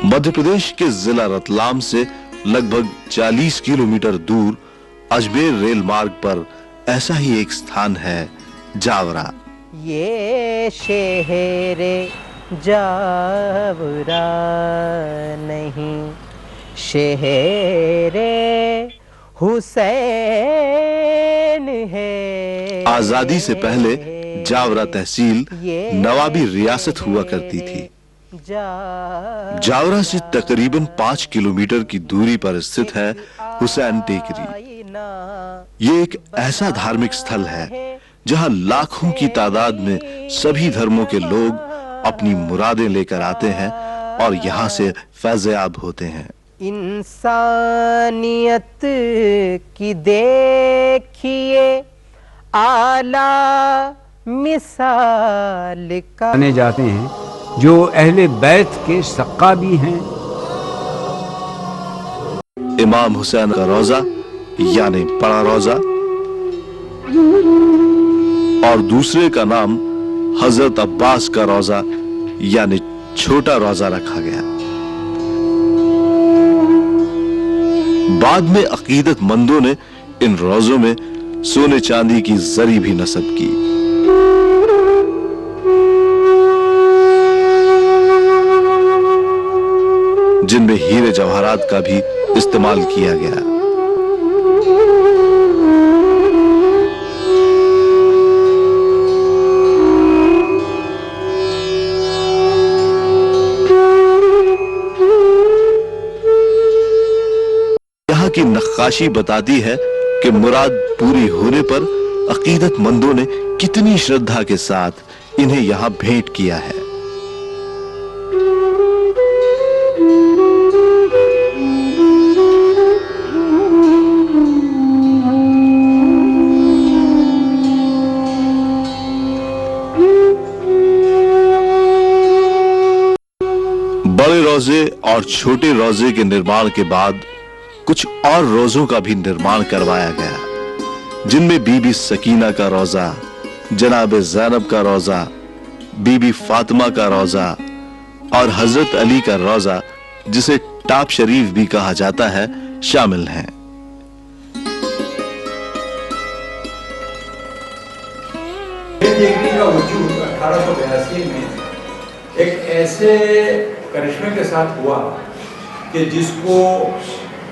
मध्य प्रदेश के जिला रतलाम से लगभग 40 किलोमीटर दूर अजमेर रेल मार्ग पर ऐसा ही एक स्थान है, जावरा। ये शहरे जावरा नहीं, शहरे हुसैन है। आजादी से पहले जावरा तहसील नवाबी रियासत हुआ करती थी। जावरा से तकरीबन 5 किलोमीटर की दूरी पर स्थित है हुसैन टेकरी। ये एक ऐसा धार्मिक स्थल है जहां लाखों की तादाद में सभी धर्मों के लोग अपनी मुरादें लेकर आते हैं और यहां से फैज़याब होते हैं। इंसानियत की देखिए आला मिसाल का माने जाते हैं, जो अहले बैत के सक्का भी हैं। इमाम हुसैन का रोजा यानी बड़ा रोजा और दूसरे का नाम हजरत अब्बास का रोजा यानी छोटा रोजा रखा गया। बाद में अकीदतमंदों ने इन रोजों में सोने चांदी की जरी भी नस्ब की। जिनमें हीरे जवाहरात का भी इस्तेमाल किया गया। यहाँ की नक्काशी बताती है कि मुराद पूरी होने पर अकीदतमंदों ने कितनी श्रद्धा के साथ इन्हें यहाँ भेंट किया है। बड़े रोजे और छोटे रोजे के निर्माण के बाद कुछ और रोजों का भी निर्माण करवाया गया, जिनमें बीबी सकीना का रोजा, जनाब ज़ैनब का रोजा, बीबी फातिमा का रोजा और हजरत अली का रोजा, जिसे टाप शरीफ भी कहा जाता है, शामिल हैं। का वजूद 1882 में एक ऐसे करिश्मे के साथ हुआ कि जिसको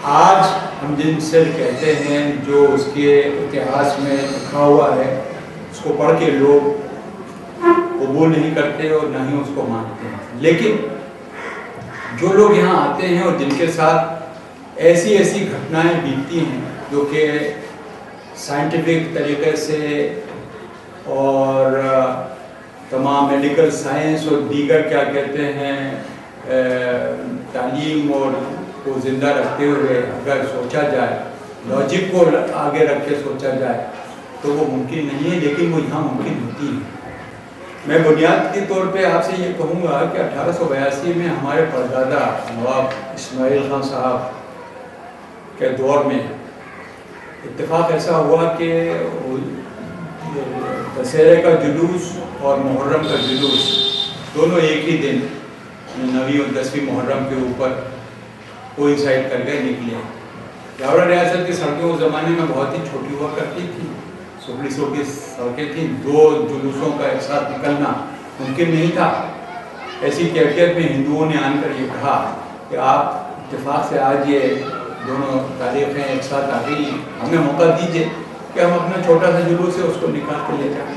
आज हम जिनसे कहते हैं, जो उसके इतिहास में लिखा हुआ है, उसको पढ़ के लोग कबूल नहीं करते और न ही उसको मानते हैं। लेकिन जो लोग यहाँ आते हैं और जिनके साथ ऐसी ऐसी घटनाएं बीतती हैं जो कि साइंटिफिक तरीके से और तमाम मेडिकल साइंस और दीगर क्या कहते हैं तालीम और को ज़िंदा रखते हुए अगर सोचा जाए, लॉजिक को आगे रख के सोचा जाए, तो वो मुमकिन नहीं है, लेकिन वो यहाँ मुमकिन होती है। मैं बुनियाद के तौर पे आपसे ये कहूँगा कि 1882 में हमारे परदादा नवाब इस्माइल खान साहब के दौर में इत्तेफाक ऐसा हुआ कि दशहरे का जुलूस और मुहर्रम का जुलूस दोनों एक ही दिन 9वीं और 10वीं मुहर्रम के ऊपर कोइंसाइड कर गए निकले। जावरा रियासत की सड़कें उस ज़माने में बहुत ही छोटी हुआ करती थी, छोटी छोटी सड़कें थी, दो जुलूसों का एक साथ निकलना मुमकिन नहीं था। ऐसी कैफियत में हिंदुओं ने आकर ये कहा कि आप इत्तेफाक से आज ये दोनों तारीखें एक साथ आ गई, हमें मौका दीजिए कि हम अपना छोटा सा जुलूस है उसको निकाल के ले जाएं।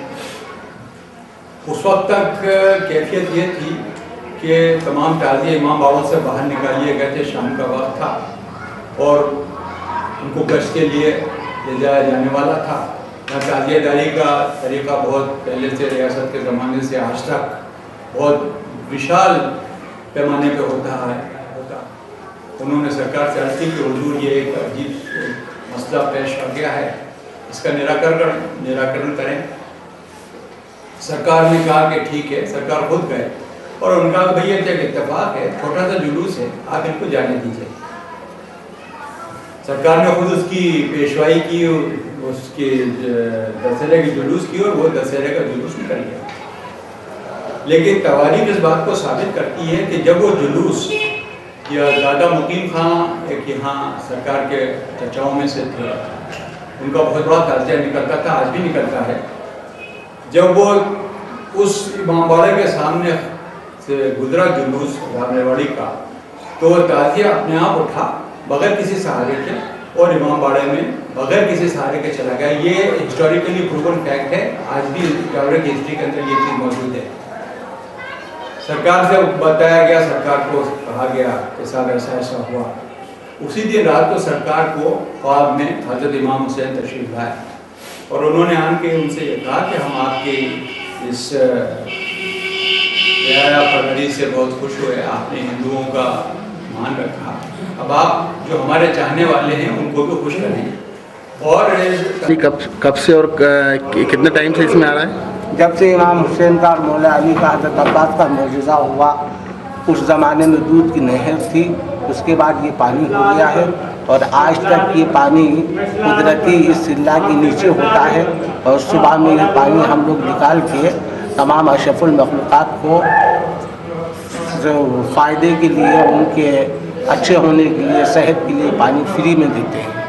उस वक्त तक कैफियत ये थी कि तमाम ताज़िए इमाम बाबा से बाहर निकाल लिए गए थे, शाम का वक्त था और उनको गश्त के लिए ले जाया जाने वाला था। यहाँ ताज़ियेदारी का तरीका बहुत पहले से रियासत के ज़माने से आज तक बहुत विशाल पैमाने पे होता है। उन्होंने सरकार से अर्ज़ की कि हुजूर ये एक अजीब मसला पेश आ गया है, इसका निराकरण करें। सरकार ने कहा कि ठीक है। सरकार खुद गए और उनका भैया एक इत्तेफाक है, छोटा सा जुलूस है, आप इनको जाने दीजिए। सरकार ने खुद उसकी पेशवाई की, उसके दशहरे के जुलूस की और वो दशहरे का जुलूस निकल गया। लेकिन तवारीख इस बात को साबित करती है कि जब वो जुलूस या दादा मुकीम खां एक यहाँ सरकार के चर्चाओं में से थे, उनका बहुत बड़ा ताज़िया निकलता था, आज भी निकलता है। जब वो उस इमामबाड़े के सामने से गुजरा जुलूस रामरेवाड़ी का, तो ताज़िया अपने आप उठा बगैर किसी सहारे के और इमामबाड़े में बगैर किसी सहारे के चला गया। ये हिस्टोरिकली प्रूवन फैक्ट है, आज भी जावरा की हिस्ट्री के अंदर ये चीज़ मौजूद है। सरकार से बताया गया, सरकार को कहा गया कि साहब ऐसा ऐसा हुआ। उसी दिन रात को सरकार को ख्वाब में हज़रत इमाम हुसैन तशरीफ लाए और उन्होंने आके उनसे ये कहा कि हम आपके इस रियाया परवरी से बहुत खुश हुए, आपने हिंदुओं का मान रखा, अब आप जो हमारे चाहने वाले हैं उनको भी खुश करें। और कब से और कितने टाइम से इसमें आ रहा है? जब से इमाम हुसैन का और मौला अली का हज़रत अब्बास का मौजज़ा हुआ, उस ज़माने में दूध की नहर थी, उसके बाद ये पानी हो गया है और आज तक ये पानी कुदरती इस सिल्ला के नीचे होता है और सुबह में ये पानी हम लोग निकाल के तमाम अशरफुल मखलूक़ात को फ़ायदे के लिए, उनके अच्छे होने के लिए, सेहत के लिए पानी फ्री में देते हैं।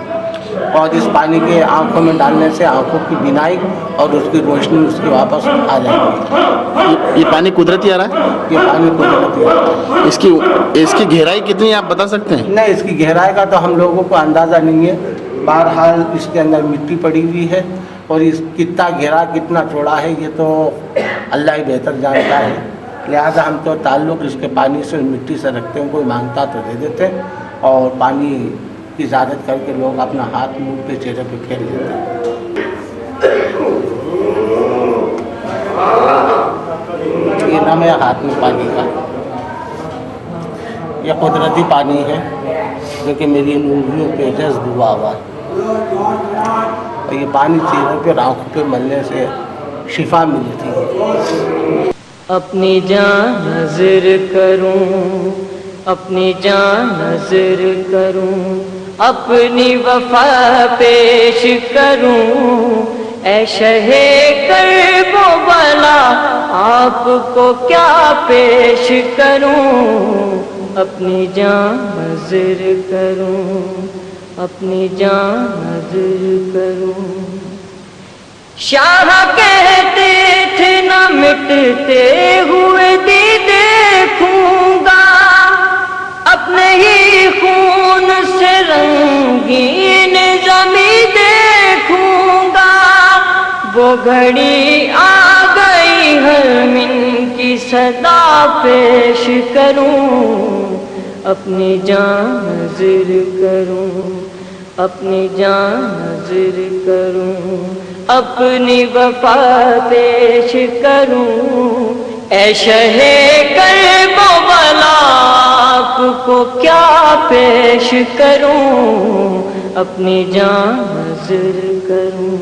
और इस पानी के आंखों में डालने से आंखों की बीनाई और उसकी रोशनी उसकी वापस आ जाएगी। ये पानी कुदरती आ रहा है? ये पानी कुदरती आ रहा है। इसकी गहराई कितनी है, आप बता सकते हैं? नहीं, इसकी गहराई का तो हम लोगों को अंदाज़ा नहीं है। बहरहाल इसके अंदर मिट्टी पड़ी हुई है और इस कितना गहरा कितना चौड़ा है ये तो अल्लाह ही बेहतर जानता है। लिहाजा हम तो ताल्लुक़ इसके पानी से, मिट्टी से रखते हैं। कोई मांगता तो दे देते हैं और पानी की इजाज़त करके लोग अपना हाथ मुंह पे, चेहरे पे फेर लेते हैं। ये नाम है हाथ में पानी का, ये कुदरती पानी है जो कि मेरी उंगलियों पे जज्ब हुआ हुआ है और ये पानी चेहरे पे, आँखों पे मलने से शिफा मिलती है। अपनी जान नज़र करूं, अपनी जान नज़र करूं, अपनी वफा पेश करूं, ऐ शहे कर्बो बला आपको क्या पेश करूं। अपनी जान नज़र करूं, अपनी जान नज़र करूं। शाह कहते थे न मिटते हुए दी देखूंगा, अपने ही खून से रंगीन ज़मीं देखूंगा। वो घड़ी आ गई हर मिन की सदा पेश करूं, अपनी जान नज़र करूं, अपनी जान नज़र करूं, अपनी वफा पेश करूं। ऐ शहे कर्बो बला आपको क्या पेश करूं, अपनी जान नज़र करूं।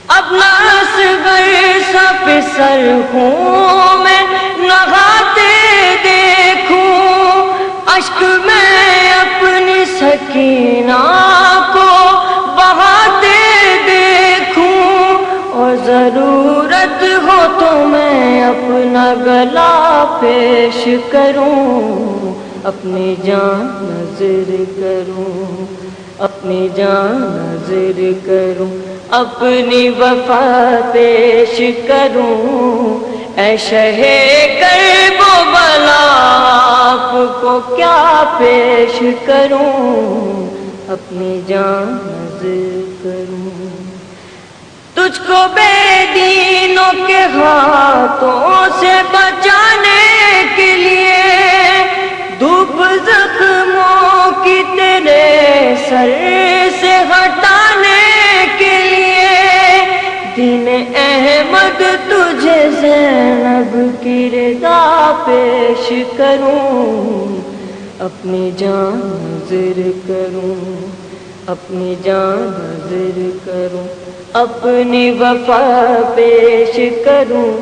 अपना असगर सा फिसल हूँ मैं नहाते देखूं, अश्क में अपनी सकीना को बहाते देखूं। और ज़रूरत हो तो मैं अपना गला पेश करूं, अपनी जान नज़र करूं, अपनी जान नज़र करूं, अपनी वफा पेश करूं। ऐ शहे कर्बो बला आपको क्या पेश करूं, अपनी जान नज़र करूं। तुझको बेदीनों के हाथों से बचाने के लिए, धूप जख्मों की तेरे सर से हटाने के लिए, दीन अहमद तुझे ज़ैनब की रिदा पेश करूं, अपनी जान नज़र करूं, अपनी जान नज़र करूं, अपनी वफा पेश करूं।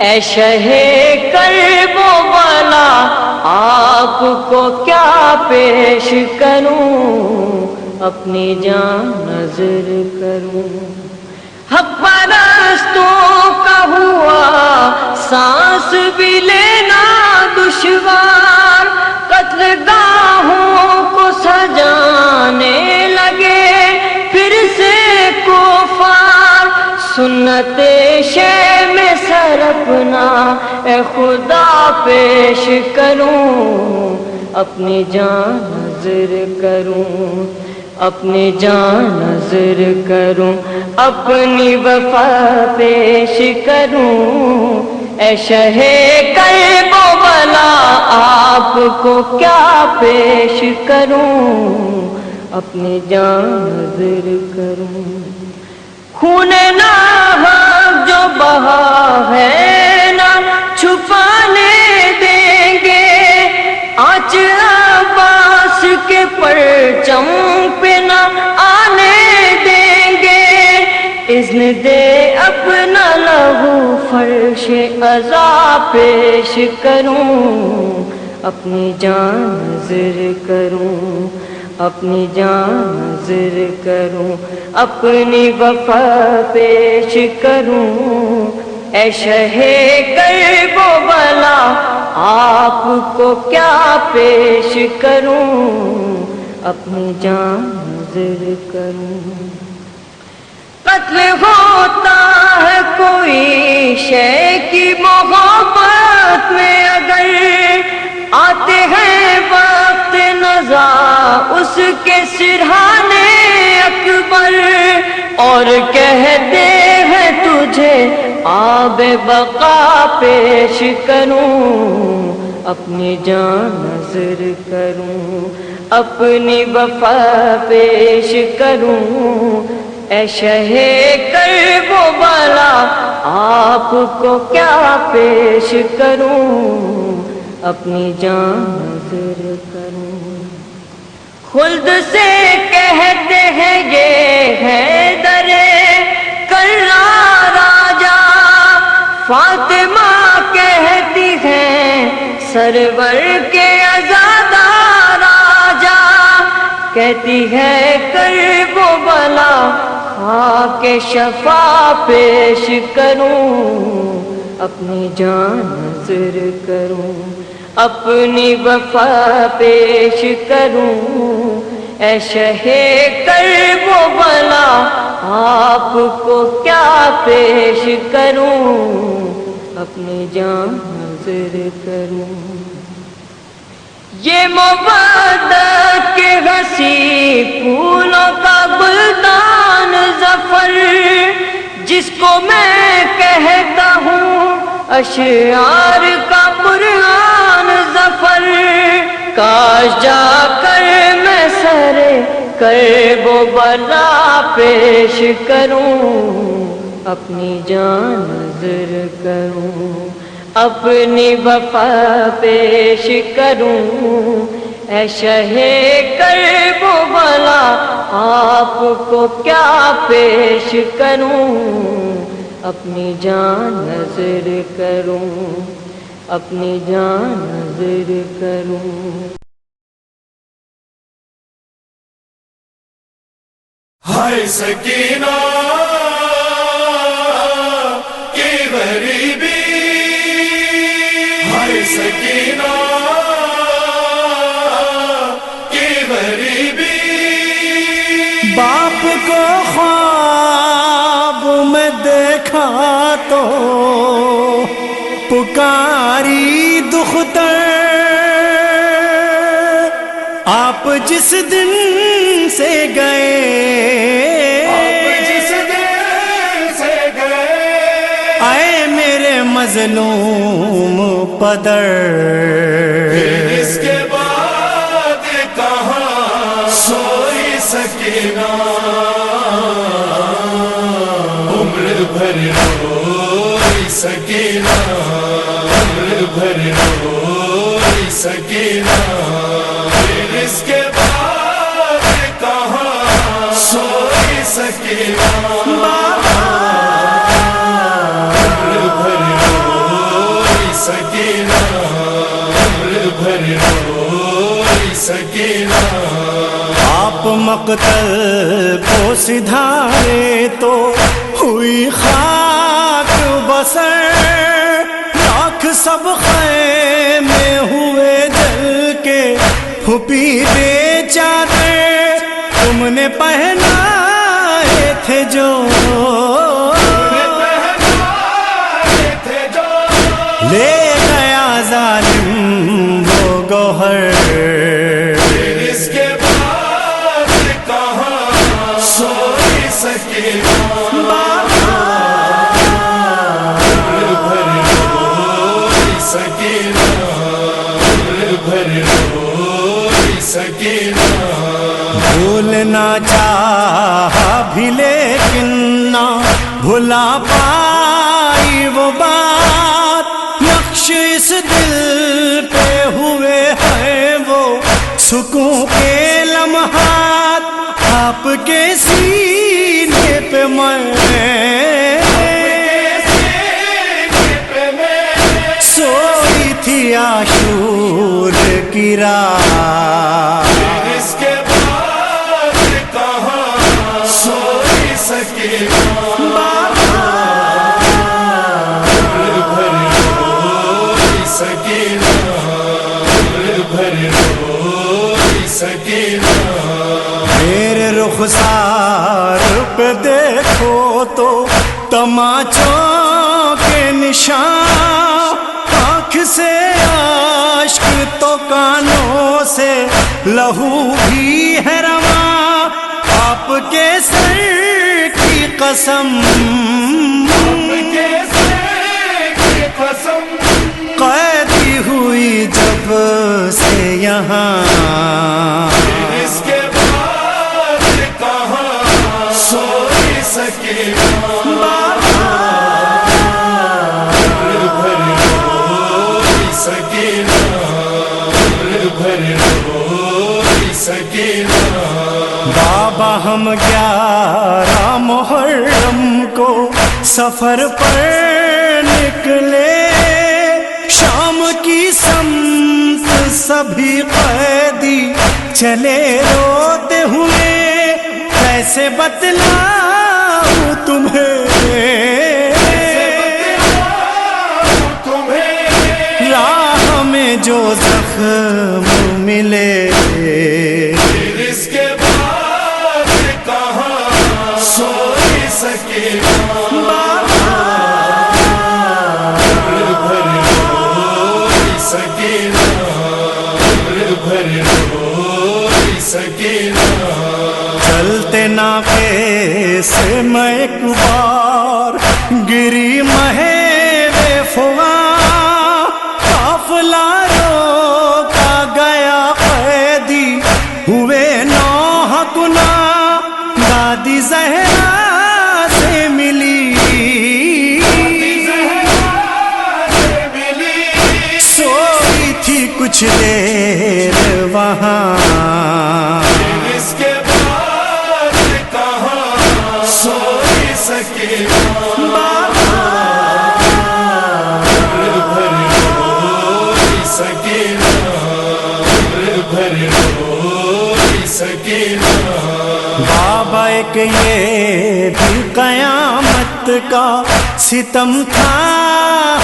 ऐ शहे कर्बो बला आपको क्या पेश करूं, अपनी जान नज़र करूं। हक़ परस्तों का हुआ सांस भी लेना दुश्वार, قتل گاہوں کو سجانے لگے پھر سے کفار، سنت شے میں سر اپنا اے خدا پیش کروں، اپنی جان نذر کروں، اپنی جان نذر کروں، اپنی وفا پیش کروں، اے شہ کرب و بلا آپ کو کیا پیش کروں، اپنی جان نذر کروں۔ خون ناحق جو بہا ہے نہ چھپانے دیں گے، آنچ عباس کے پرچم پہ نہ آنے دیں گے، اذن دے اپنا لہو فرش عزا پیش کروں، اپنی جان نذر کروں، اپنی جان نذر کروں، اپنی وفا پیش کروں، اے شہ کرب و بلا آپ کو کیا پیش کروں، اپنی جان نذر کروں۔ قتل ہوتا ہے کوئی شے کی محبت میں اگر، آتے ہیں وقت نزا اس کے سرہانے اکبر، اور کہتے ہیں تجھے آب بقا پیش کروں، اپنی جان نذر کروں، اپنی وفا پیش کروں، اے شہ کرب و بلا آپ کو کیا پیش کروں، اپنی جان نذر کروں۔ خلد سے کہتے ہیں یہ ہے در کرار راجا، فاطمہ کہتی ہیں سرور کے عزادار راجا، کہتی ہے کرب و بلا خاک شفا پیش کروں، اپنی جان نذر کروں، اپنی وفا پیش کروں، اے شہ کرب و بلا آپ کو کیا پیش کروں، اپنی جان نذر کروں۔ یہ محبت کے حسی پھولوں کا گلدان ظفر، جس کو میں کہتا ہوں اشعار کا قرآن ظفر، کاش جا کر میں سر کرب و بلا پیش کروں، اپنی جان نذر کروں، اپنی وفا پیش کروں، اے شہ کرب و بلا آپ کو کیا پیش کروں، اپنی جان نذر کروں، اپنی جان نذر کروں۔ ہائے سکینہ کی غریبی، ہائے سکینہ کی غریبی، باپ کو خواب میں دیکھا تو پکاری دختر، آپ جس دن سے گئے، آئے میرے مظلوم پدر، اس کے بعد کہاں سوئی سکینہ، عمر بھر روئی سکینہ، عمر بھر روئی سکینہ، اس کے بعد کہاں سوئی سکینہ، عمر بھر روئی سکینہ، عمر بھر روئی سکینہ۔ آپ مقتل کو سدھارے تو ہوئی خاک بسر، لاکھ سب خیمے ہوئے جل پھپھی بے چادر تم نے پہنائے تھے جو، لے گیا ظالم وہ گوہر، اس کے بعد کہاں سوئی سکینہ، عمر بھر روئی سکینہ، عمر بھر روئی سکینہ، بھولنا چاہا بھی لیکن نہ بھلا پائی وہ بات، نقش اس دل پہ ہوئے ہیں وہ سکون کے لمحات، آپ کے سینے پہ میں سوئی تھی عاشور کی رات، اس کے بعد کہاں سوئی سکینہ، عمر بھر روئی سکینہ، عمر بھر روئی سکینہ، میرے رخسار پہ دیکھو تو تماچوں کے نشان، آنکھ سے عشق تو کانوں سے لہو بھی ہے رواں، آپ کے سر کی قسم قیدی ہوئی جب سے یہاں، اس کے بعد کہاں سوئی سکینہ، عمر بھر روئی سکینہ، عمر بھر روئی سکینہ، بابا ہم 11 محرم کو سفر پر نکلے، شام کی سمت سبھی قیدی چلے روتے ہوئے، کیسے بتلاؤں تمہیں راہ میں جو زخم ملے، اس کے بعد کہاں سوئی سکینہ، عمر بھر روئی سکینہ، عمر بھر روئی سکینہ، چلتے ناقے سے میں ایک بار گری مہے فغاں، قافلہ روکا گیا قیدی ہوئے نوح گناہ، دادی زہرا سے ملی سوئی تھی کچھ دیر وہاں، اس کے بعد کہاں سوئی سکینہ، عمر بھر روئی سکینہ، عمر بھر روئی سکینہ، بابا ایک یہ بھی قیامت کا ستم تھا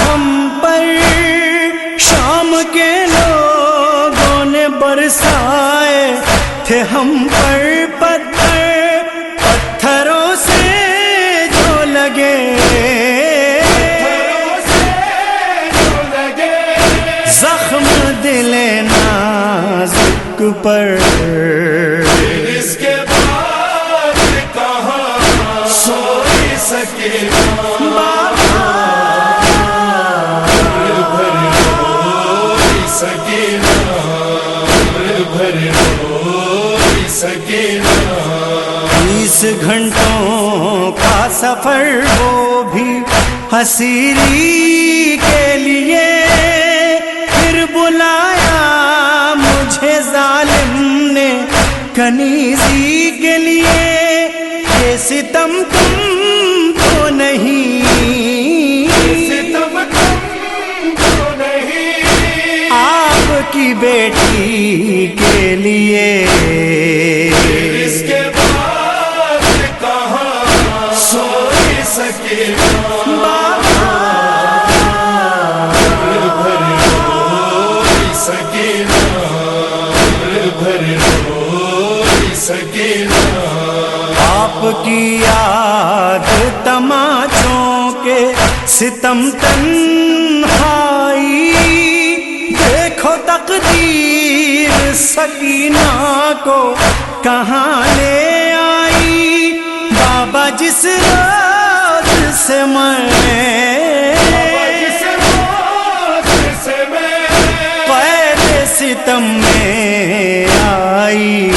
ہم پر، شام کے لوگوں نے برسائے تھے ہم پر پتھر، پتھروں سے جو لگے زخم دل نازک پر، اس کے بعد کہاں سوئی سکینہ، عمر بھر روئی سکینہ، عمر بھر روئی سکینہ، 20 گھنٹوں کا سفر وہ بھی حسیری کے لیے، پھر بلایا مجھے ظالم نے کنیزی کے لیے، یہ ستم تم تو نہیں، ستم تم تو نہیں، آپ کی بیٹی کے لیے، اس کے بعد کہاں سوئی سکینہ، عمر بھر روئی سکینہ، عمر सकीना آپ کی یاد تماچوں کے ستم تنہائی دیکھو تقدیر سکینہ کو کہاں لے آئی بابا جس رات سے قید ستم میں آئی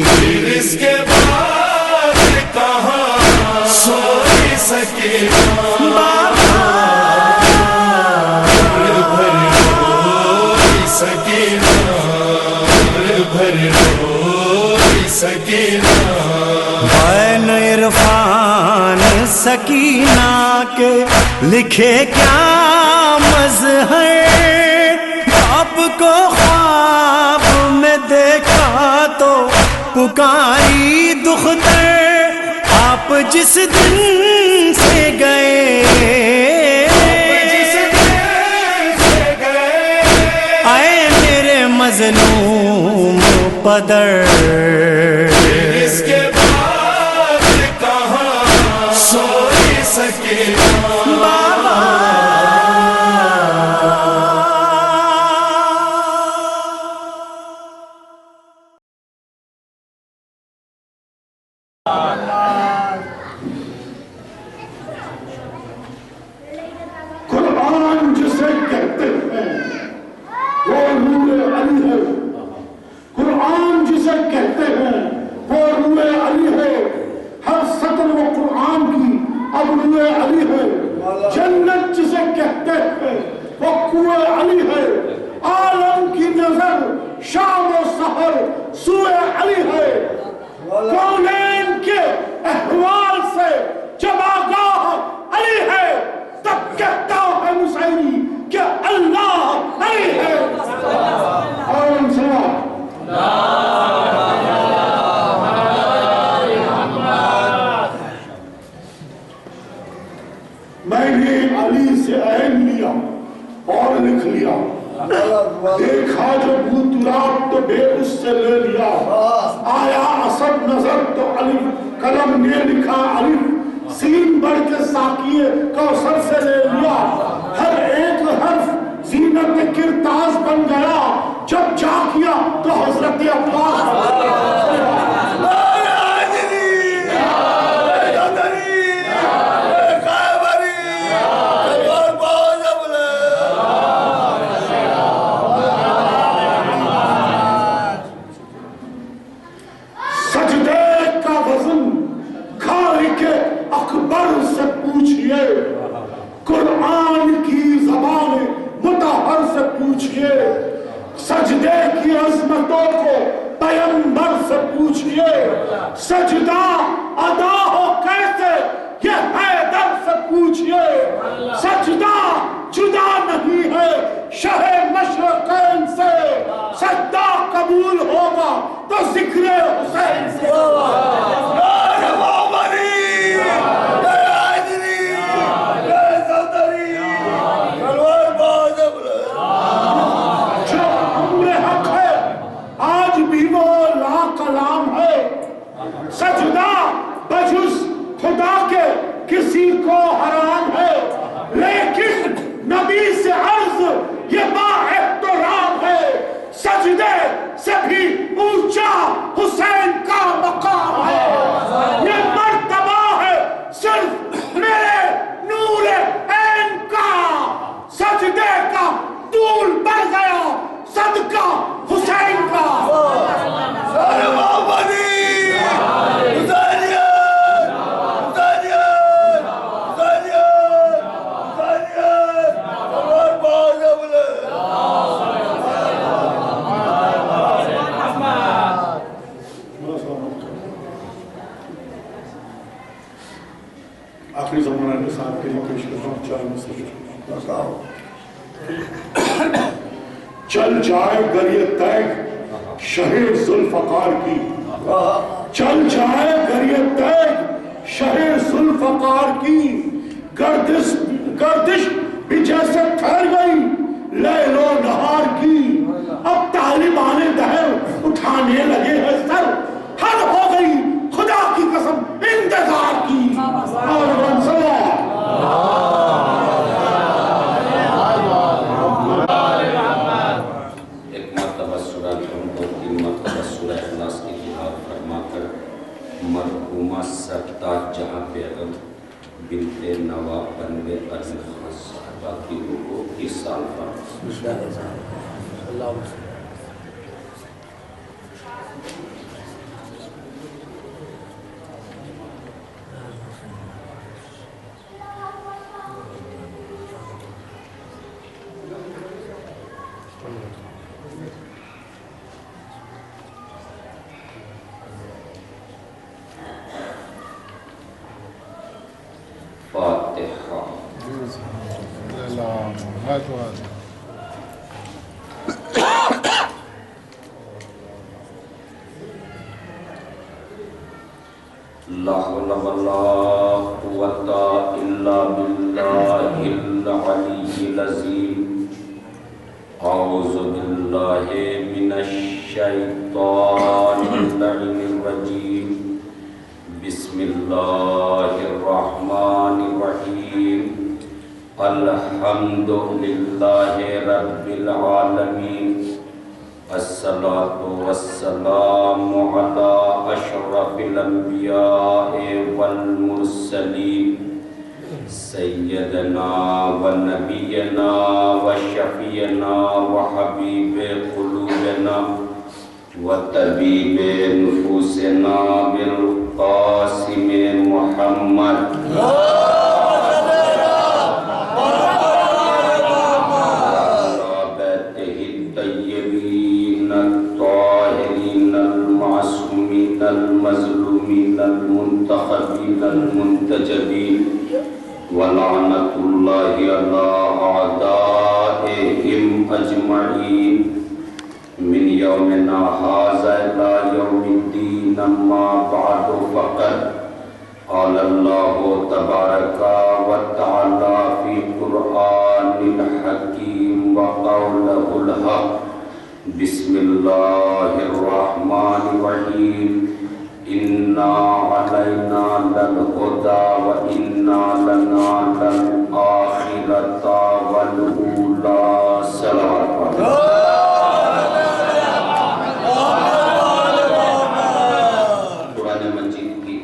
پھر اس کے بعد کہاں سوئی سکینا بین عرفان سکینہ کے لکھے کیا مظہر آپ کو خواب میں دیکھا تو پکاری دختر آپ جس دن سے گئے آئے میرے مظلوم پدر اس کے بعد کہاں سوئی سکینا قرآن جسے کہتے ہیں وہ نور علی ہے قرآن جسے کہتے ہیں وہ نور علی ہے ہر سطر و قرآن کی اب نور علی ہے جنت جسے کہتے ہیں وہ کنویں علی ہے عالم کی نظر شام و سحر سوئے علی ہے کونین کے احوال سے جب آگاہ علی ہے تب کہتا ہے مسیری کہ اللہ علی ہے اور انسان میں نے علی سے عین لیا اور لکھ لیا دیکھا جو بوتراب تو بے اس سے لے لیا آیا اسد نظر تو الف قلم نے لکھا الف سین بڑھ کے ساکیے کوثر سے لے لیا ہر ایک حرف زینت کرتاز بن گیا جب جا کیا تو حضرت عباس قرآن کی زبان مطہر سے پوچھئے سجدے کی عظمتوں کو پیغمبر سے پوچھئے سجدہ ادا ہو کیسے یہ حیدر سے پوچھئے سجدہ جدا نہیں ہے شہ مشرقین سے سجدہ قبول ہوگا تو ذکر حسین سے سجدہ بجز خدا کے کسی کو حرام ہے لیکن نبی سے عرض یہ با احترام ہے سجدے سے بھی اونچا حسین کا مقام ہے یہ مرتبہ ہے صرف میرے نور عین کا سجدے کا طول بڑھ گیا صدقہ حسین کا آخری زمانہ نے صاحب کے لیے پیش کرنا چاہے چل جائے گر یہ تیگ شہ ذوالفقار کی چل جائے گر یہ تیگ شہ ذوالفقار کی گردش بھی جیسے ٹھہر گئی لیل و نہار کی اب طالبان دہر اٹھانے لگے ہیں سر مرحومہ سرتاج جہاں بیگم بنت نواب بنوے علی خان صاحبہ کی روح کو اس سال لا حول ولا قوة إلا بالله العلي العظيم أعوذ بالله من الشيطان اللعين الرجيم بسم الله الرحمن الرحيم الحمد لله رب العالمين الصلاة والسلام على أشرف الأنبياء والمرسلين سيدنا ونبينا وشفينا وحبيب قلوبنا وطبيب نفوسنا بالقاسم محمد المظلومين المنتخبين المنتجبين ولعنة الله على أعدائهم أجمعين من يومنا هذا إلى يوم الدين أما بعد فقد قال الله تبارك وتعالى في قرآن الحكيم وقوله الحق بسم الله الرحمن الرحيم إنا علينا للهدى وإنا لنا للآخرة والأولى صلوات قرآن مجید کی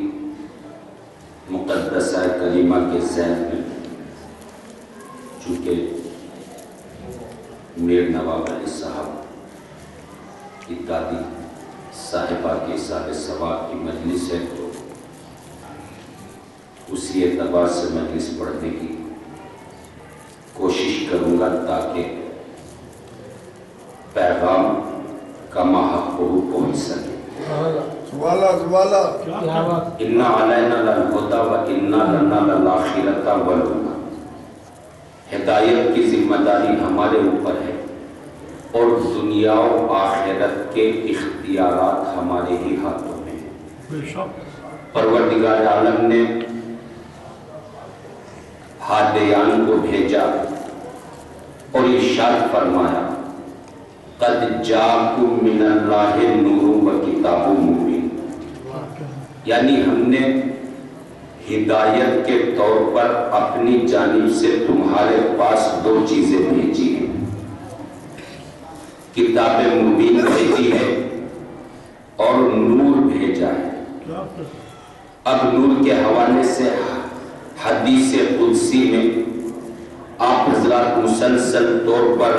مقدسہ کلمہ کے ذیل میں چونکہ میر نواب علی صاحب کی دادی صاحبہ کی صاحب ثواب کی مجلس ہے تو اسی اعتبار سے مجلس پڑھنے کی کوشش کروں گا تاکہ پیغام کما حق کو پہنچ سکے اِنَّا عَلَيْنَا لَلْهُدَى وَإِنَّا لَنَا لَلْآخِرَةَ وَالْأُولَى ہدایت کی ذمہ داری ہمارے اوپر ہے اور دنیا و آخرت کے اختیارات ہمارے ہی ہاتھوں میں ہیں۔ پروردگار عالم نے ہادیان کو بھیجا اور ارشاد فرمایا قد جاءکم من اللہ نور و کتاب مبین، یعنی ہم نے ہدایت کے طور پر اپنی جانب سے تمہارے پاس دو چیزیں بھیجی ہیں، کتاب مبین بھیجی ہے اور نور بھیجا ہے۔ اب نور کے حوالے سے حدیث قدسی میں آپ حضرات مسلسل طور پر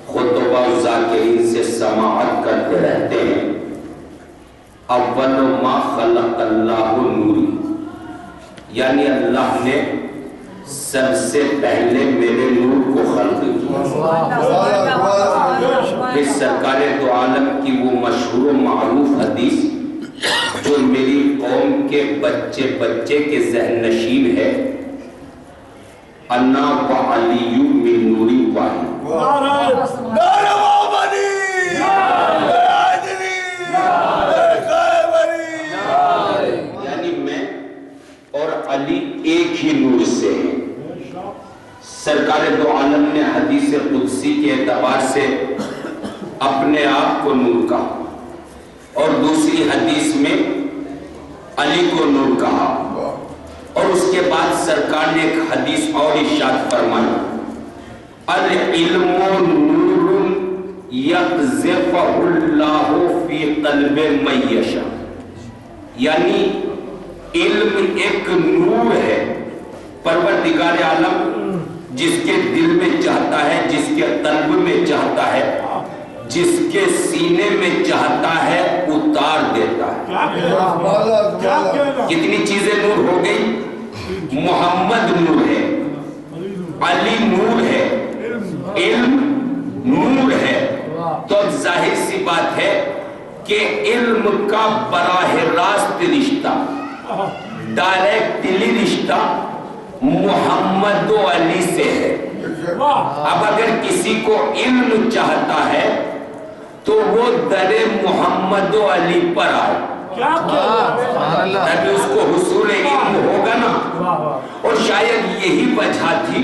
خطبہ و ذاکرین سے سماعت کرتے رہتے ہیں، اول ما خلق اللہ نوری، یعنی اللہ نے سب سے پہلے میرے نور کو خلق کیا۔ پھر سرکار دو عالم کی وہ مشہور و معروف حدیث جو میری قوم کے بچے بچے کے ذہن نشین ہے، انا و علی من نوری واحد، یعنی میں اور علی ایک ہی نور سے ہیں۔ سرکار دو عالم نے حدیث قدسی کے اعتبار سے اپنے آپ کو نور کہا اور دوسری حدیث میں علی کو نور کہا، اور اس کے بعد سرکار نے ایک حدیث اور ارشاد فرمائی العلم نور یقذفہ اللہ فی قلب من یشاء، यानी इल्म एक नूर है, परवरदिगार आलम जिसके दिल में चाहता है, जिसके कल्ब में चाहता है, जिसके सीने में चाहता है उतार देता है। कितनी चीजें नूर हो गई? मोहम्मद नूर है, अली नूर है, इल्म नूर है। तो जाहिर सी बात है कि इल्म का बराह रास्त रिश्ता, डायरेक्टली रिश्ता मोहम्मद व अली से है। अब अगर किसी को इल्म चाहता है तो वो दरे मोहम्मद व अली पर आए, तभी उसको हुसूल इल्म होगा ना। और शायद यही वजह थी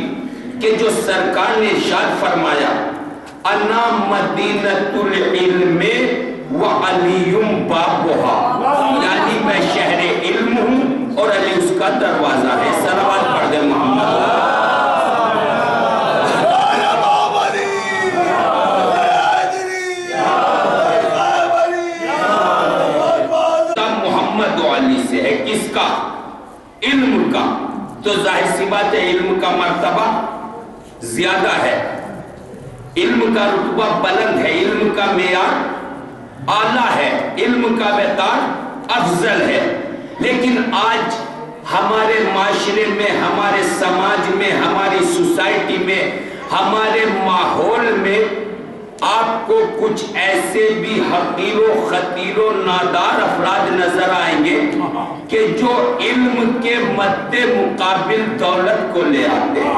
कि जो सरकार ने इरशाद फरमाया, अना मदीनतुल इल्म व अलीयुम बाबुहा, यानी मैं शहर इल्म हूँ और अली उसका दरवाजा है। सलावत पढ़ दे मोहम्मद। मोहम्मद व अली से है, किसका? इल्म का। तो जाहिर सी बात है इल्म का मर्तबा ज्यादा है, इल्म का रुतबा बुलंद है, इल्म का मेयार आला है, इल्म का वेतार अफजल है। लेकिन आज हमारे माशरे में, हमारे समाज में, हमारी सोसाइटी में, हमारे माहौल में आपको कुछ ऐसे भी हकीरों खतीरों नादार अफराद नजर आएंगे कि जो इल्म के मद्दे मुकाबिल दौलत को ले आते हैं।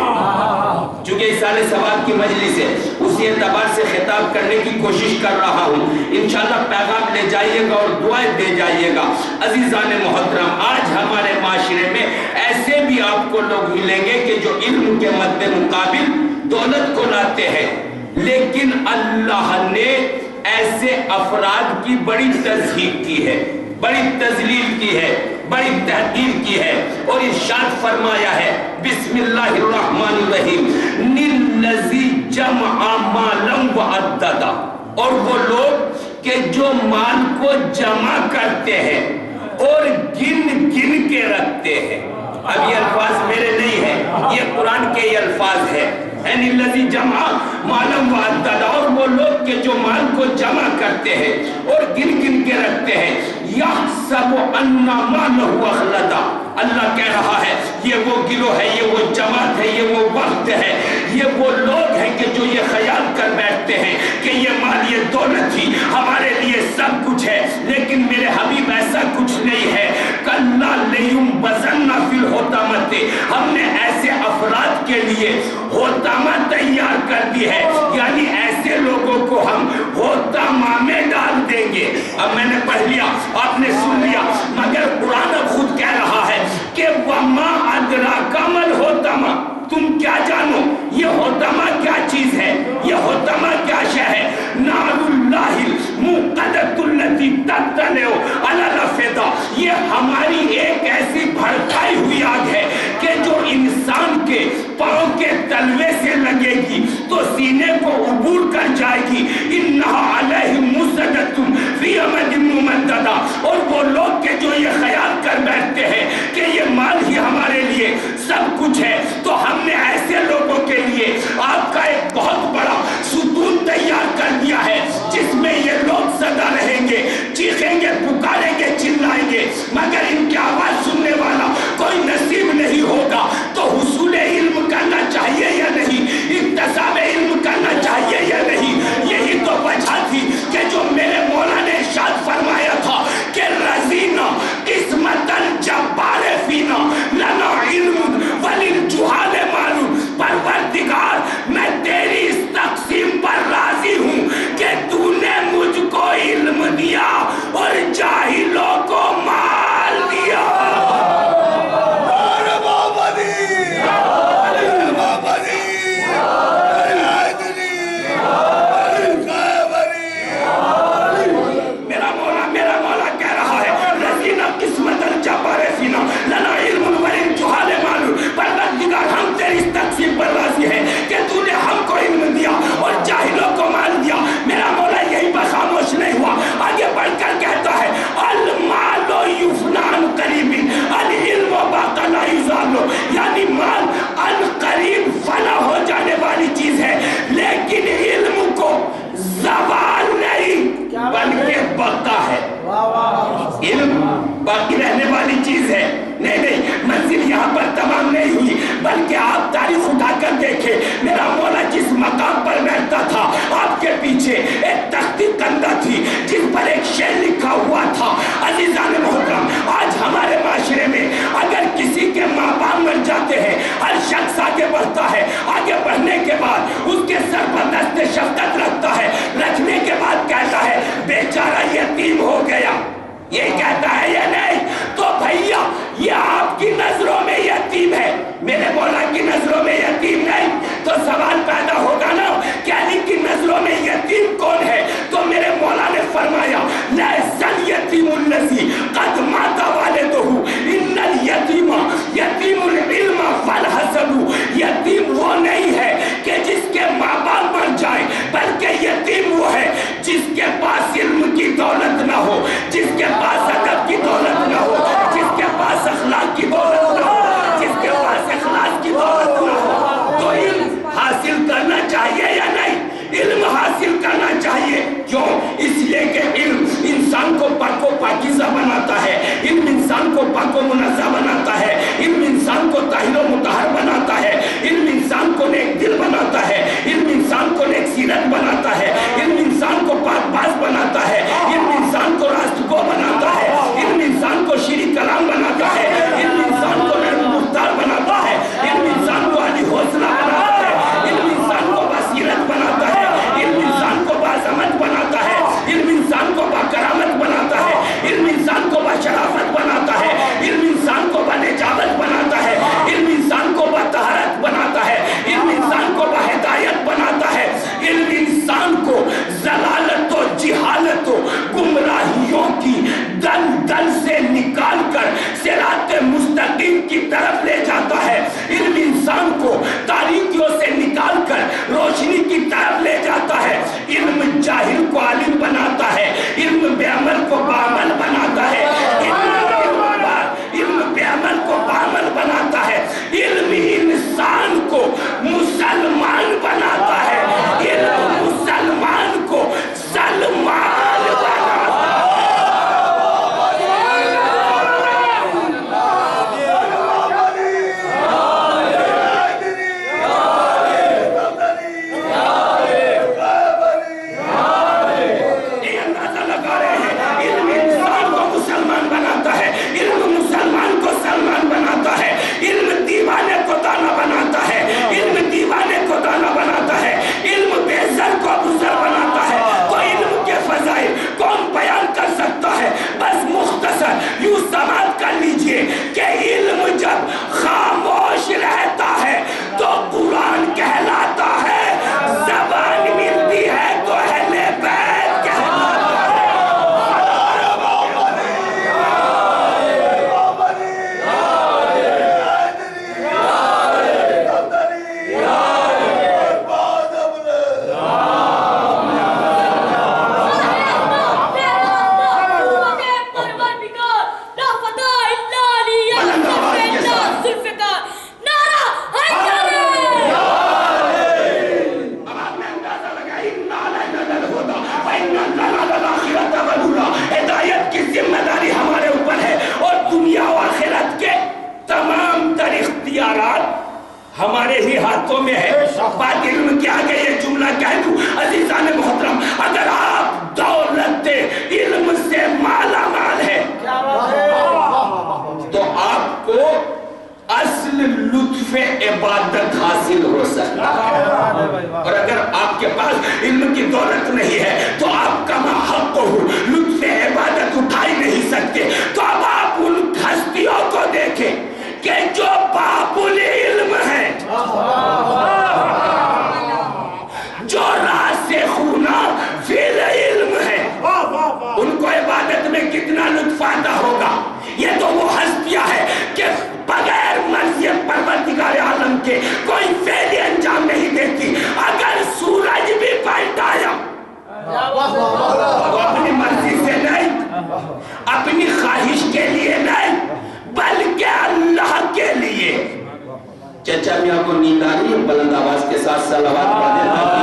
चूंकि इस साले सवाब की मजलिस है, उसी एतबार से खिताब करने की कोशिश कर रहा हूँ। इंशाल्लाह पैगाम ले जाइएगा और दुआएं दे जाइएगा। अजीजान मोहतरम, आज हमारे माशरे में ऐसे भी आपको लोग मिलेंगे कि जो इल्म के मद्दे मुकाबिल दौलत को लाते हैं, लेकिन अल्लाह ने ऐसे अफराद की बड़ी तज़हीक की है, बड़ी तज़लील की है, बड़ी तहकीर की है। और इरशाद फरमाया है, बिस्मिल्लाहिर्रहमानिर्रहीम, निल्लज़ी जमअ मालन व अद्ददा, और वो लोग कि जो माल को जमा करते हैं और गिन गिन के रखते हैं। अब ये अल्फाज मेरे नहीं है, ये कुरान के ये अल्फाज है। निल्लज़ी जमअ मालन व अद्ददा, और वो लोग के जो माल को जमा करते हैं और गिन गिन के रखते हैं। यहसबु अन्ना मालहु अखलदा, अल्लाह कह रहा है ये वो गिरोह है, ये वो जमात है, ये वो वक्त है, ये वो लोग हैं कि जो ये ख्याल कर बैठते हैं कि ये माल, ये दौलत ही हमारे लिए सब कुछ है। लेकिन मेरे हबीब ऐसा कुछ नहीं है। कल्ला लयुंबज़न्ना फिल हुतामति, हमने ऐसे अफराद के लिए होतामा तैयार कर दी है, यानी ऐसे लोगों को हम होतामा में डाल देंगे। अब मैंने पढ़ लिया, आपने सुन लिया, मगर कुरान अब खुद कह रहा है कि वमा अदराका मल होतामा, तुम क्या जानो ये होतामा क्या चीज है, ये होतामा क्या शय है। नारुल्लाहिल मुक़द्दतुल्लती तत्तलउ अला लफ़दा, ये हमारी एक ऐसी भड़काई हुई आग है कि जो इंसान के पांव के तलवे से लगेगी तो सीने को उबूर कर जाएगी। इन्नहा अलैहिम मुसद्दतुम फी अमदिन मुमद्ददा, और वो लोग के जो ये ख्याल कर बैठते हैं कि ये माल ही हमारे लिए सब कुछ है, तो हमने ऐसे लोगों के लिए आपका एक बहुत बड़ा सुतून तैयार कर दिया है, जिसमें ये लोग सदा रहेंगे, चीखेंगे, पुकारेंगे, चिल्लाएंगे, मगर इनकी आवाज सुनने वाला कोई नसीब नहीं होगा। तो हुसूल इल्म करना चाहिए या नहीं, इक्तसाब इल्म करना चाहिए या नहीं, यही باقی رہنے والی چیز ہے. نہیں نہیں، منزل یہاں پر تمام نہیں ہوئی، بلکہ آپ تاریخ اٹھا کر دیکھیں. میرا مولا جس مقام پر بیٹھتا تھا، آپ کے پیچھے ایک تختی کندہ تھی جس پر ایک شعر لکھا ہوا تھا. عزیزان محترم، آج ہمارے معاشرے میں اگر کسی کے ماں باپ مر جاتے ہیں، ہر شخص آگے بڑھتا ہے. آگے بڑھنے کے بعد اس کے سر پر دست شفقت رکھتا ہے، رکھنے کے بعد کہتا ہے بیچارہ یتیم ہو گیا. یہ کہتا ہے یا نہیں؟ تو بھیا یہ آپ کی نظروں میں یتیم ہے، میرے مولا کی نظروں میں یتیم نہیں. تو سوال پیدا ہوگا نا کہ علی کی نظروں میں یتیم کون ہے؟ تو میرے مولا نے فرمایا لیس الیتیم الذی قد مات والدہ ان الیتیم یتیم العلم فالحسب. یتیم وہ نہیں ہے کہ جس کے ماں باپ مر جائیں، بلکہ یتیم وہ ہے جس کے پاس علم کی دولت نہ ہو، جس کے پاس ادب کی دولت نہ ہو، جس کے پاس اخلاق کی دولت نہ ہو، جس کے پاس اخلاص کی دولت نہ ہو. تو علم حاصل کرنا چاہیے یا نہیں؟ علم حاصل کرنا چاہیے. کیوں؟ اس لیے کہ علم انسان کو پاک و پاکیزہ بناتا ہے، علم انسان کو پاک و منزہ بناتا ہے، علم انسان کو طاہر و مطہر بناتا ہے، علم انسان کو نیک دل بناتا ہے، علم انسان کو نیک سیرت بناتا ہے، علم انسان کو پاک باز بناتا ہے، علم انسان کو راستگو بناتا ہے، علم انسان کو شیریں کلام بناتا ہے، علم انسان کو نرم مختار بناتا ہے، علم انسان کو علی حوصلہ بناتا ہے، علم انسان کو بصیرت بناتا ہے، علم انسان کو باعظمت بناتا ہے، علم انسان کو باکرامت بناتا ہے، علم انسان کو باشرافت بناتا ہے، علم انسان کو بنجابت بناتا ہے، علم انسان کو بطہارت بناتا ہے، علم انسان کو بہدایت بناتا ہے، علم انسان کو ضلالت و جہالت و گمراہیوں کی دل دل سے نکال کر صراط مستقیم کی طرف لے جاتا ہے، علم انسان کو تاریکیوں سے نکال کر روشنی کی طرف لے جاتا ہے. علم جاہل کو عالم بناتا ہے، علم بے عمل کو بعمل بناتا ہے، علم بے عمل کو بعمل بناتا ہے، علم انسان کو مسلمان بناتا ہے، علم مسلمان کو سلمان بناتا ہے. یوں سماعت کر لیجئے کہ علم جب خاموش رہتا ہے تو قرآن کہلاتا ہے، زبان ملتی ہے تو اہل بیت کہلاتا ہے. ہدایت کی ذمہ داری ہمارے اوپر ہے اور دنیا و آخرت کے تمام تر اختیارات ہمارے ہی ہاتھوں میں ہے. بات علم کے آگے یہ جملہ کہہ دوں عزیزان محترم، اگر آپ دولت علم سے مالا مال ہے تو آپ کو اصل لطف عبادت حاصل ہو سکتا ہے، اور اگر آپ کے پاس علم کی دولت نہیں ہے تو آپ کما حق ہو لطف عبادت اٹھا ہی نہیں سکتے. تو اب آپ ان ہستیوں کو دیکھیں کہ جو باب العلم ہے، جو راسخون فی العلم ہے، ان کو عبادت میں کتنا لطف آتا ہوگا. یہ تو وہ ہستیاں ہے کہ بغیر مرضی پروردگار عالم کے کوئی فعل انجام نہیں دیتی. اگر سورج بھی پلٹ آیا تو اپنی مرضی سے نہیں، اپنی خواہش کے لیے نہیں، بلکہ اللہ کے لیے. چچا میاں کو نیند آ رہی ہے؟ بلند آواز کے ساتھ صلوات پڑھ دینا.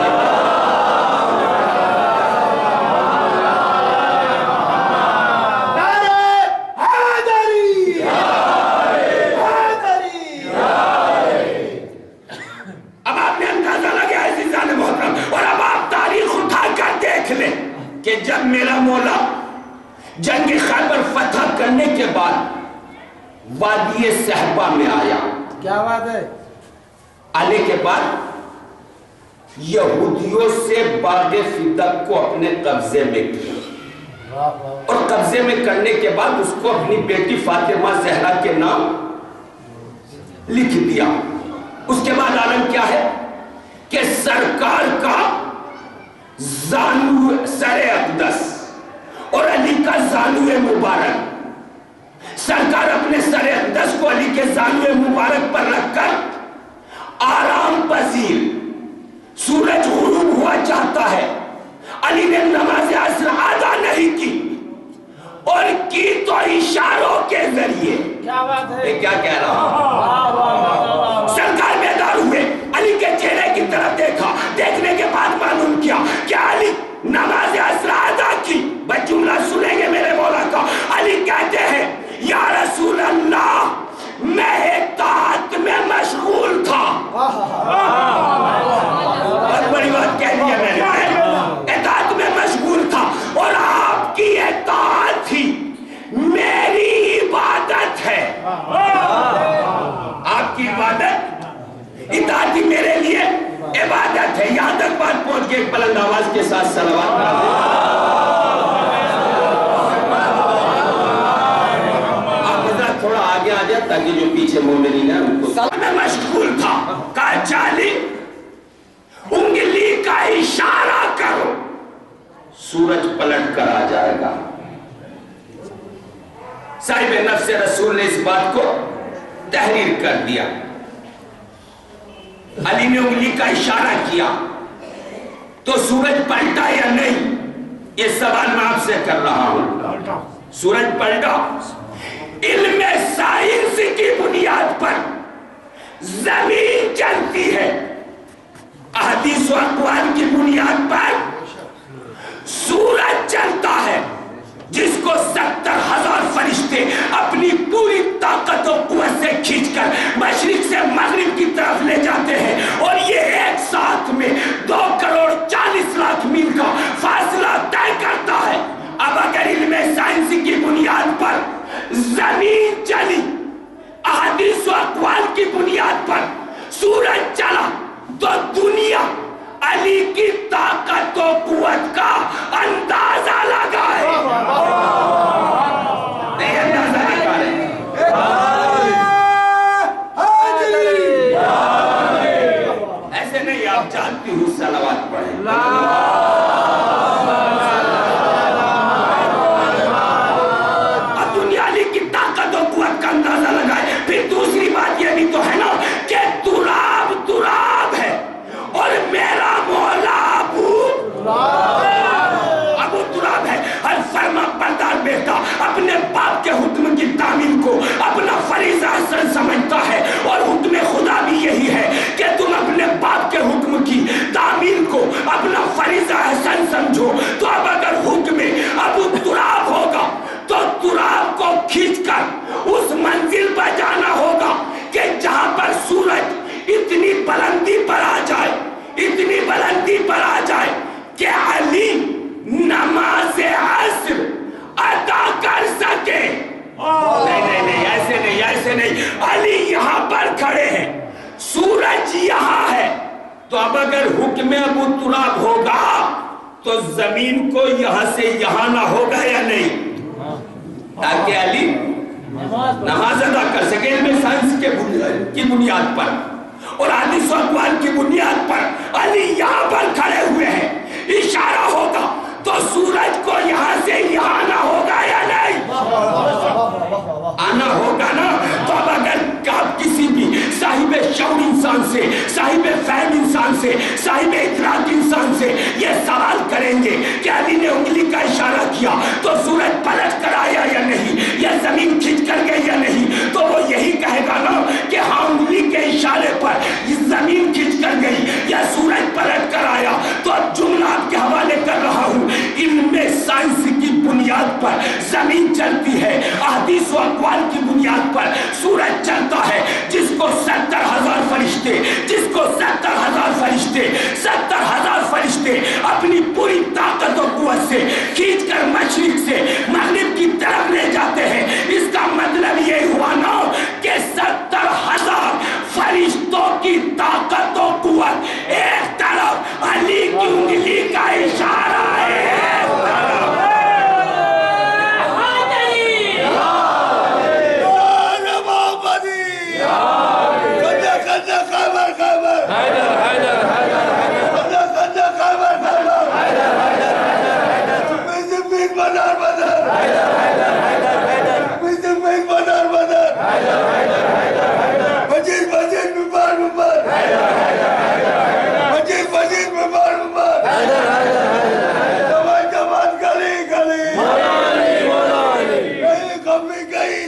بعد وادی صحبہ میں آیا. کیا بات ہے. آنے کے بعد یہودیوں سے باغ فدق کو اپنے قبضے میں کیا, اور قبضے میں کرنے کے بعد اس کو اپنی بیٹی فاطمہ زہرا کے نام لکھ دیا. اس کے بعد عالم کیا ہے کہ سرکار کا زانو سر اقدس اور علی کا زانو مبارک, سرکار اپنے سر اقدس کو علی کے زانو مبارک پر رکھ کر آرام پذیر, سورج غروب ہوا چاہتا ہے. علی نے نماز عصر ادا نہیں کی, اور کی تو اشاروں کے ذریعے. کیا بات ہے. کیا کہہ رہا ہوں. سرکار بیدار ہوئے, علی کے چہرے کی طرف دیکھا, دیکھنے کے بعد معلوم کیا کہ علی نماز عصر ادا کی. بس جملہ سنیں گے میرے مولا کا. علی کہتے ہیں یا رسول اللہ میں اطاعت میں مشغول تھا. بہت بڑی بات کہہ دیا میں نے. اطاعت میں مشغول تھا, اور آپ کی اطاعت ہی میری عبادت ہے. آپ کی عبادت اطاعت ہی میرے لیے عبادت ہے. یہاں تک بات پہنچ کے بلند آواز کے ساتھ صلوات. تھوڑا آگے آ جائے تاکہ جو پیچھے مومنین ہیں ان کو. میں مشغول تھا. کہا چالی انگلی کا اشارہ کرو, سورج پلٹ کر آ جائے گا. صاحب نفس رسول نے اس بات کو تحریر کر دیا. علی نے انگلی کا اشارہ کیا تو سورج پلٹا یا نہیں, یہ سوال میں آپ سے کر رہا ہوں. سورج پلٹا. علم سائنس کی بنیاد پر زمین چلتی ہے, احادیث و اقوال کی بنیاد پر سورج چلتا ہے, جس کو 70,000 فرشتے اپنی پوری طاقت و قوت سے کھینچ کر مشرق سے مغرب کی طرف لے جاتے ہیں, اور یہ ایک ساتھ میں 2,40,00,000 میل کا فاصلہ طے کرتا ہے. اب اگر علم سائنس کی بنیاد پر زمین چلی, احادیث و اقوال کی بنیاد پر سورج چلا, تو دنیا علی کی طاقت و قوت کا اندازہ لگائے. نہیں اندازہ لگا رہے. ایسے نہیں, آپ جانتی ہوں صلوات پڑھیں. اندازہ لگائے. پھر دوسری بات یہ بھی تو ہے نا کہ تراب تراب ہے, اور میرا مولا ابو تراب ہے. ہر فرما بردار بیٹا اپنے باپ کے حکم کی تعمیل کو اپنا فریضہ حسن سمجھتا ہے, اور حکم خدا بھی یہی ہے کہ تم اپنے باپ کے حکم کی تعمیل کو اپنا فریضہ حسن سمجھو. تو اب اگر حکم ابو تراب ہوگا تو تراب کو کھینچ کر اس منزل پر جانا ہوگا کہ جہاں پر سورج اتنی بلندی پر آ جائے, اتنی بلندی پر آ جائے کہ علی نماز عصر ادا کر سکے. نہیں, ایسے نہیں. علی یہاں پر کھڑے ہیں, سورج یہاں ہے, تو اب اگر حکم ابو تراب ہوگا تو زمین کو یہاں سے یہاں نہ ہوگا یا نہیں, تاکہ علی نماز ادا کر سکے. علم سائنس کی بنیاد پر اور حدیث و اقوال کی بنیاد پر علی یہاں پر کھڑے ہوئے ہیں. اشارہ ہوگا تو سورج کو یہاں سے یہاں آنا ہوگا یا نہیں, آنا ہوگا نا. تو اب اگر آپ کسی بھی صاحب شعور انسان سے, صاحب فہم انسان سے, صاحب ادراک انسان سے یہ سوال کریں گے کہ علی نے انگلی کا اشارہ کیا تو سورج پلٹ کر آیا یا نہیں, یا زمین کھینچ کر گئی یا نہیں, تو وہ یہی کہے گا نا کہ ہاں انگلی کے اشارے پر زمین کھینچ کر گئی یا سورج پلٹ کر آیا. تو اب جملہ آپ کے حوالے کر رہا ہوں. علم سائنس کی بنیاد پر زمین چلتی ہے, احادیث و اقوال کی بنیاد پر سورج چلتا ہے, جس کو 70,000 فرشتے, جس کو 70,000 فرشتے, 70,000 فرشتے اپنی پوری طاقت و قوت سے کھینچ کر مشرق سے مغرب کی طرف لے جاتے ہیں. اس کا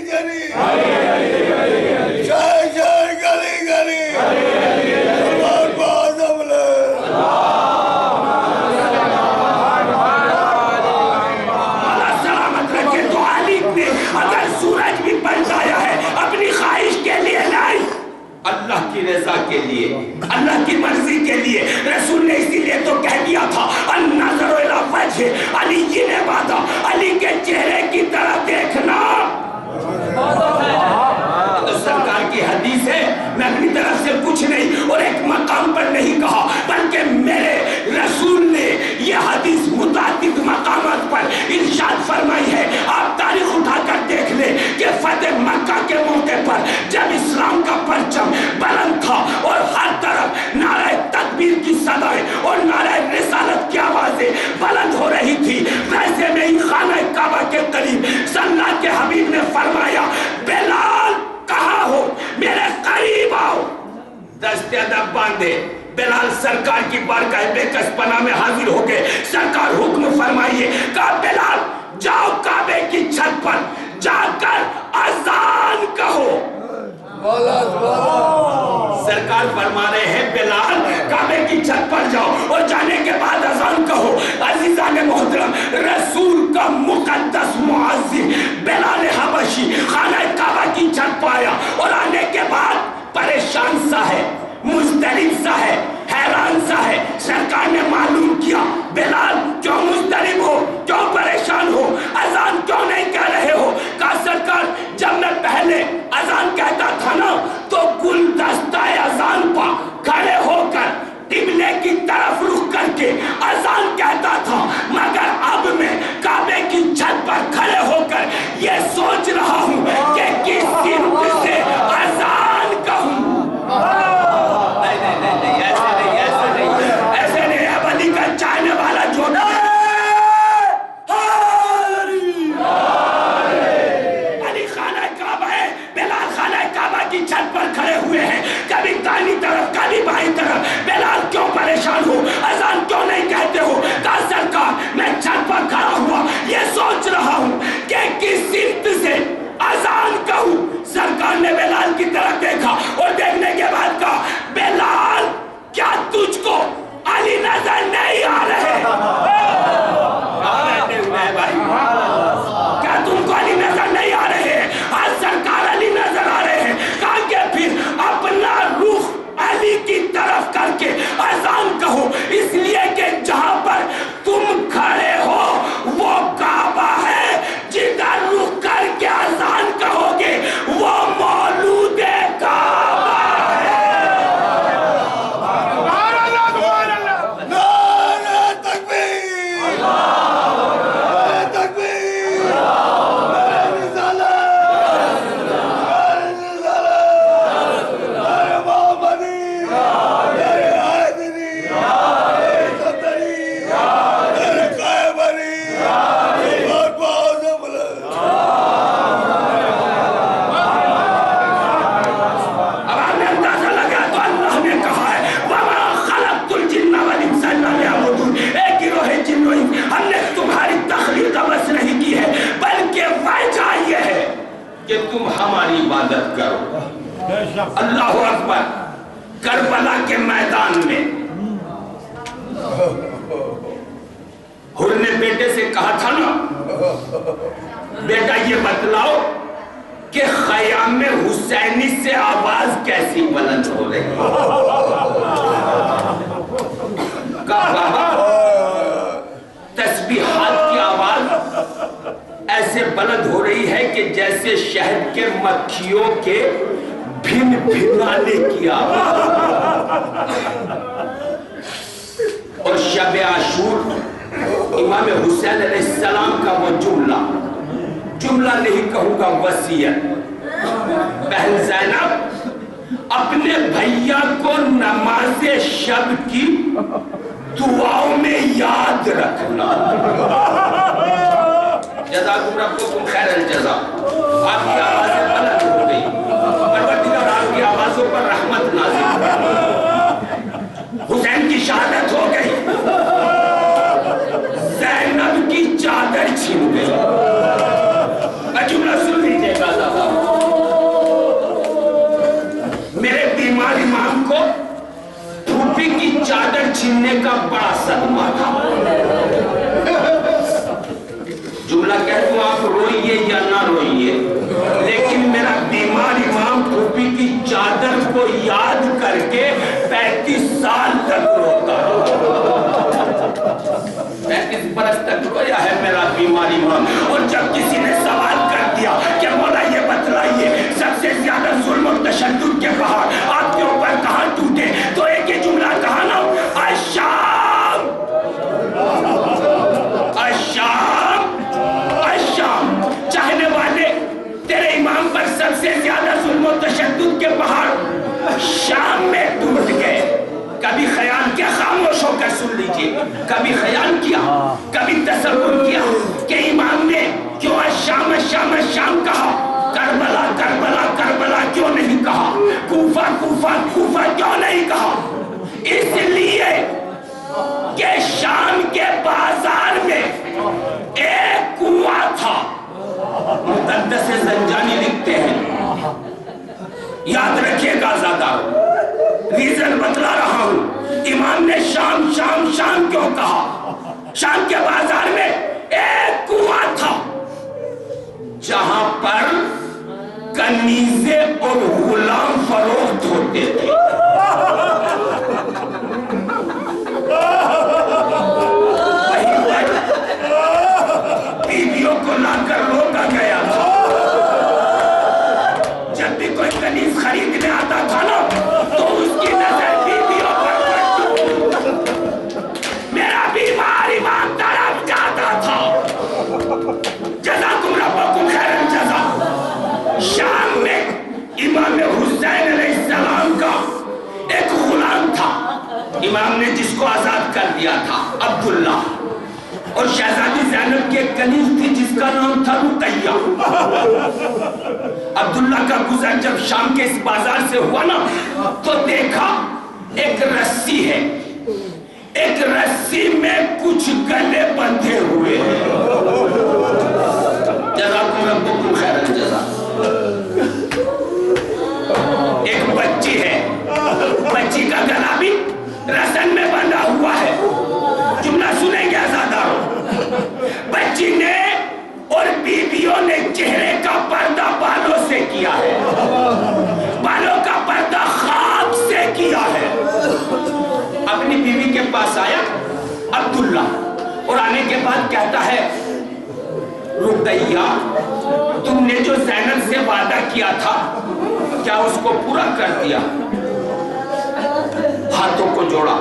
गली शहर शहर गली गली अल्लाह को आज़म ले सलामत रखे। तो अली ने अगर सूरज भी बरसाया है अपनी ख्वाहिश के लिए नहीं, अल्लाह की रजा के लिए, अल्लाह की मर्जी के लिए। रसूल ने इसीलिए तो कह दिया था अन्नज़रु इला वजह अली ने बाधा, अली के चेहरे की तरफ देखना। तो सरकार की हदीस है, मैं अपनी तरफ से कुछ नहीं और एक मकाम पर नहीं कहा, बल्कि मेरे रसूल ने यह हदीस मुतादिद मकामात पर इरशाद फरमाई है। आप तारीख उठाकर देख ले कि फतेह मक्का के मौके पर जब इस्लाम का परचम बुलंद था और हर तरफ नारे तकबीर की सदाएं और नारे रिसालत की आवाजें बुलंद हो रही थी, वैसे में ही खाना काबा के करीब सल्लल्लाह के हबीब ने फरमाया बिलाल कहाँ हो, मेरे करीब आओ। दस्ते अदब बांधे बिलाल सरकार की बारगाह बेकस पनाह में हाजिर हो गए। सरकार हुक्म फरमाइए, कहा बिलाल जाओ काबे की छत पर जाकर अजान कहो। सरकार फरमा रहे हैं बिलाल काबे की छत पर जाओ और जाने के बाद अजान कहो। अजीजान मोहतरम, रसूल का मुकद्दस मुअज्जिम बिलाल हबशी खाना काबा की छत पर आया और आने के बाद परेशान सा है, मुज़्तरिब सा है, हैरान सा है। सरकार ने मालूम किया बिलाल क्यों मुज़्तरिब हो, क्यों परेशान हो, अजान क्यों नहीं कह रहे हो। कहा सरकार जब मैं पहले अजान कहता था ना तो गुलदस्ता अजान पर खड़े होकर किबले की तरफ रुख करके अजान कहता था, मगर अब मैं काबे की छत पर खड़े होकर ये सोच रहा हूँ कि किस सिमत से अजान कहूँ। ऐसे नहीं अब अली का चाहने वाला जोड़ा अली खाना काबा है, बिलाल खाना काबा की छत पर खड़े हुए हैं, कभी दाहिनी तरफ कभी बाईं तरफ। बिलाल क्यों परेशान हो, अजान क्यों नहीं कहते हो। कहा सरकार मैं छत पर खड़ा हुआ ये सोच रहा हूँ कि किस सिमत से अजान कहूँ। सरकार ने बिलाल की तरफ देखा और देखने के बाद कहा बिलाल क्या तुझको अली नजर नहीं आ रहे। भाई क्या तुमको अली नजर नहीं आ रहे। आज सरकार अली नजर आ रहे हैं। कहा कि फिर अपना रुख अली की तरफ करके अजान कहो, इसलिए कि जहां पर तुम खड़े हो वो काबा है, जिधर रुख करके अजान कहोगे वो मौलूद काबा है। हमने तुम्हारी तखलीक बस नहीं की है, बल्कि वजह यह है कि तुम हमारी इबादत करो। अल्लाह अकबर। करबला के मैदान में हुर ने बेटे से कहा था ना, बेटा ये बतलाओ कि ख़याम हुसैनी से आवाज कैसी बुलंद हो रही है। कहा तस्बीहात की आवाज ऐसे बुलंद हो रही है कि जैसे शहद के मक्खियों के भिन भिनाने की आवाज। और शब आशूर इमाम हुसैन अलैहिस्सलाम का वो जुमला नहीं कहूंगा, वसीयत। बहन ज़ैनब अपने भैया को नमाज़े शब की दुआओं में याद रखना। जज़ाकुम रब्बुकुम खैरल जज़ा। आपकी आवाज़ें बुलंद हो गई, परवरदिगार आपकी आवाज़ों पर रहमत नाज़िल। हुसैन की शहादत हो गई, ज़ैनब की चादर छीन गई। जुमला सुन लीजिएगा। 35 साल तक रोता रहा। 35 बरस तक रोया है मेरा बीमारी इमाम। और जब किसी ने सवाल कर दिया कि मौला ये बतलाइए सबसे ज्यादा जुल्म और तशद्दुद के पहाड़ आपके ऊपर कहाँ टूटे, तो एक ही जुमला कहा ना, अश्शाम अश्शाम अश्शाम। चाहने वाले तेरे इमाम पर सबसे ज्यादा जुल्म और तशद्दुद के पहाड़ शाम में टूट गए। कभी ख्याल किया, खामोश होकर सुन लीजिए, कभी ख्याल किया, कभी तसव्वुर किया कि इमाम ने क्यों अश्शाम अश्शाम अश्शाम कहा, करबला करबला करबला क्यों नहीं कहा, कूफा कूफा कूफा क्यों नहीं कहा? इसलिए कि शाम के बाजार में एक कुआं था। मुक़द्दस ज़ंजानी लिखते हैं, याद रखिएगा ज़ादारो, रीजन बतला रहा हूं। इमाम ने शाम शाम शाम क्यों कहा? शाम के बाजार में एक कुआं था जहां पर कनीज़े और गुलाम फरोख्त होते थे। वहीं पर बीवियों को लाकर रोका गया था। जब भी कोई कनीज खरीदने आता था ना, तो उसकी नजर बीवियों पर पड़ती। मेरा बीमार इमाम तड़प जाता था। जज़ाकुम रब्बुकुम खैरन जज़ा। शाम में इमाम हुसैन अलैहिस्सलाम का एक गुलाम था, इमाम ने जिसको आजाद कर दिया था, अब्दुल्ला। और शहजादी ज़ैनब की एक कनीज थी जिसका नाम था रुकैया। अब्दुल्ला का गुजर जब शाम के इस बाजार से हुआ ना, तो देखा एक रस्सी है, एक रस्सी में कुछ गले बंधे हुए हैं। जज़ाकुम रब्बुकुम खैरन जज़ा। एक बच्ची है, बच्ची का गला भी रस्सन में बंधा हुआ है। जुमला सुनेंगे आज़ादारो। बच्ची ने और बीवियों ने चेहरे का पर्दा बालों से किया है, बालों का पर्दा खाक से किया है। अपनी बीवी के पास आया अब्दुल्ला, और आने के बाद कहता है, रुकैया, तुमने जो ज़ैनब से वादा किया था क्या उसको पूरा कर दिया? हाथों को जोड़ा।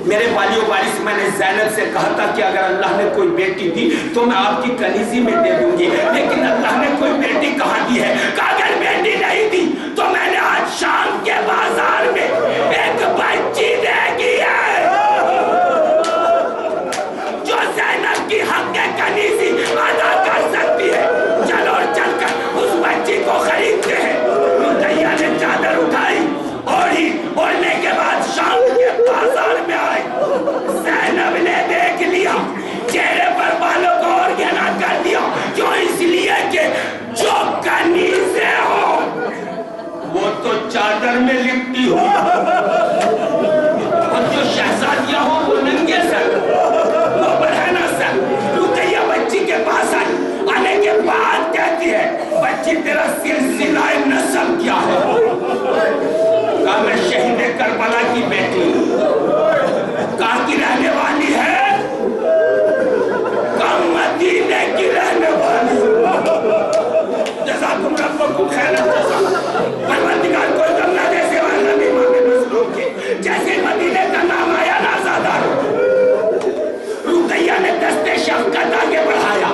मेरे वालियों वारिस, मैंने ज़ैनब से कहा था कि अगर अल्लाह ने कोई बेटी दी तो मैं आपकी कनीज़ी में दे दूंगी, लेकिन अल्लाह ने कोई बेटी कहाँ दी है? अगर बेटी नहीं दी तो मैंने आज शाम के बाजार में एक बच्ची देखी है जो ज़ैनब की हक कनीज़ी अदा कर सकती है। चलो और चलकर उस बच्ची को खरीदते हैं। रुकैया ने चादर उठाई, ओढ़ी, ओढ़ने के बाद शाम के बाजार में आई। ज़ैनब ने देख लिया, चेहरे पर बालों को और घना कर दिया। क्यों? इसलिए कि जो कनीज़े हो वो तो चादर में लिपटी हो, और जो शहजादियां हो वो नंगे सर, वो बरहना सर। रुकैया बच्ची के पास आई, आने के बाद कहती है, बच्ची तेरा सिलसिला नस्ब क्या है? कहा मैं शहीद करबला की बेटी हूँ। कहाँ की रहने वाली है? कहाँ मदीने की रहने वाली। जज़ाकुम रब्बुकुम खैरन जज़ा। परवरदिगार को जन्नत दे सिवाय नबी मोहम्मद मज़लूम के। जैसे मदीने का नाम आया ना आज़ादारो, रुकैया ने दस्ते शफ़क़त आगे बढ़ाया।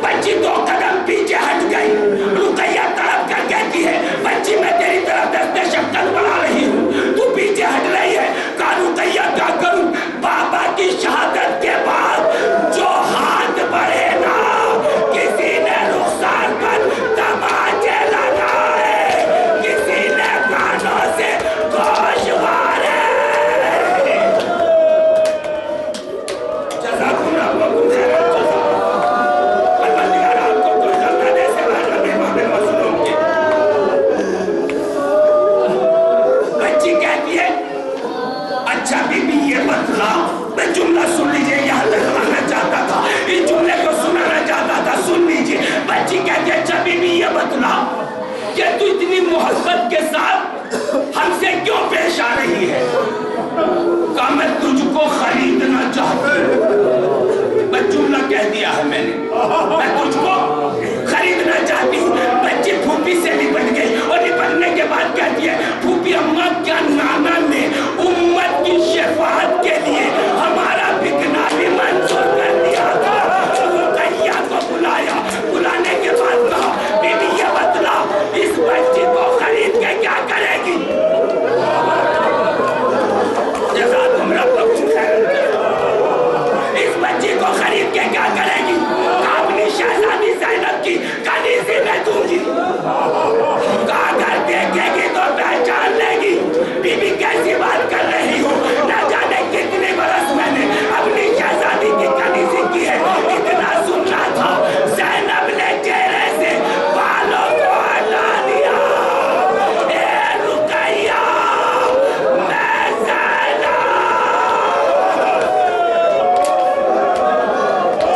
बच्ची 2 कदम पीछे हट गई। रुकैया तड़प कर कहती है, बच्ची मैं तेरी तरफ दस्ते शफ़क़त बढ़ा रही हूँ, तू पीछे हट रही है। कहा रुकैया क्या करूँ? बाबा की शहादत के बाद जो हाथ बढ़े ना, किसी ने रुखसार पर तमाचे लगाए, किसी ने कानों से गोश मारे। जज़ाकुम रब्बुकुम खैरन जज़ा। परवरदिगार आपको कोई जन्नत दे सिवाय नबी मोहम्मद मज़लूम के। बच्ची कहती है, अच्छा बीबी ये बतला, मैं जुमला सुन लीजिए, यहाँ तक रहना चाहता था, इस जुमले को सुनाना चाहता था, सुन लीजिए। बच्ची कहती है, अच्छा बीबी ये बतला कि तू इतनी मोहब्बत के साथ हमसे क्यों पेश आ रही है? کہا میں تجھ کو خریدنا چاہتی ہوں. میں جملہ کہہ دیا ہے میں نے, میں تجھ کو خریدنا چاہتی ہوں. بچی پھوپھی سے نپٹ گئی اور نپٹنے کے بعد کہتی ہے پھوپھی اماں کیا نانا نے امت کی شفاعت کے لیے ہمارا بکنا بھی منظور کر دیا تھا. رقیہ کو بلایا, بلانے کے بعد کہا بی بی یہ بتلا اس بچی کو خرید کے کیا کرے گی؟ جزاکم ربکم خیر. اس بچی کو خرید کے کیا کرے گی؟ اپنی شہزادی زینب کی کنیزی میں دوں گی. کہا اگر دیکھے گی تو پہچان لے گی. بی بی کیسی بات کر رہی ہو, نہ جانے کتنے برس میں نے اپنی شہزادی کی کنیزی کی ہے. اتنا سننا تھا, زینب نے چہرے سے بالوں کو ہٹا دیا. اے رقیہ میں زینب.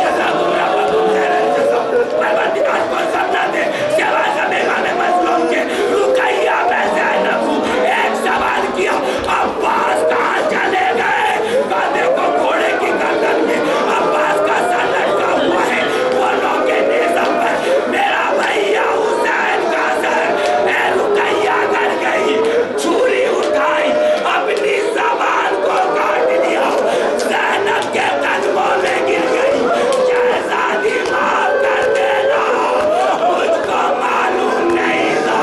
جزاکم ربکم خیر الجزا. پروردگار کو سمجھا دے سوا زمین میں مظلوم کے رقیہ میں زینب ہوں. ایک سوال کیا عباس کہاں چلے گئے؟ کہا دیکھو گھوڑے کی گردن میں عباس کا سر لٹکا ہوا ہے, بولو کے نیزم پر میرا بھیا حسین کا سر. اے رقیہ گر گئی, چھری اٹھائی, اپنی زبان کو کاٹ لیا, زینب کے قدموں میں گر گئی. شہزادی معاف کر دینا, مجھ کو معلوم نہیں تھا